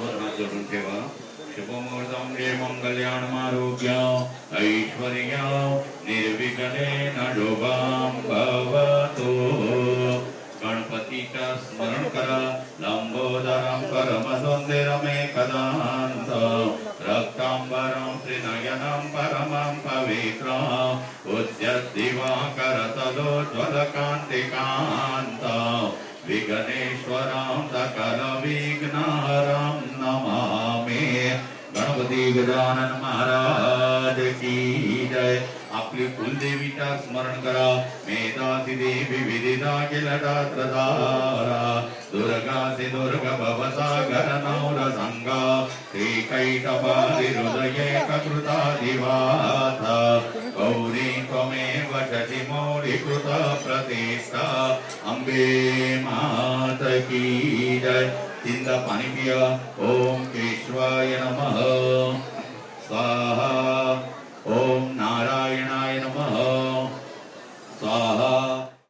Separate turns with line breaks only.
जोडून ठेवा. शुभमुहूर्तं जे मङ्गल्याणमारोग्य ऐश्वर्य निर्विघ्नेन शुभं भवतु. गणपति का स्मरण करा. लंबोदरं परमसुन्दरमेकदान्त रक्तांबरं त्रिनयनं परमं पवित्रम् उद्यद्दिवाकरतलोज्ज्वलकान्तिकान्त विघ्नेश्वरं सकलविघ्नहरं नमामि. गणपति गजानन महाराज की जय. आपली कुलदेवीचा स्मरण करा. मेधासी देवी विदिता किलटात्रधारा दुर्गा से दुर्गा भवसागर नौर संगा श्रीकैटवारि हृदये कृता दिवाता गौरी त्वमेव शशिमौलिकृत प्रतिष्ठा. अम्बे मात की जय. चिंता पानी पिया. ओम केशवाय नमः.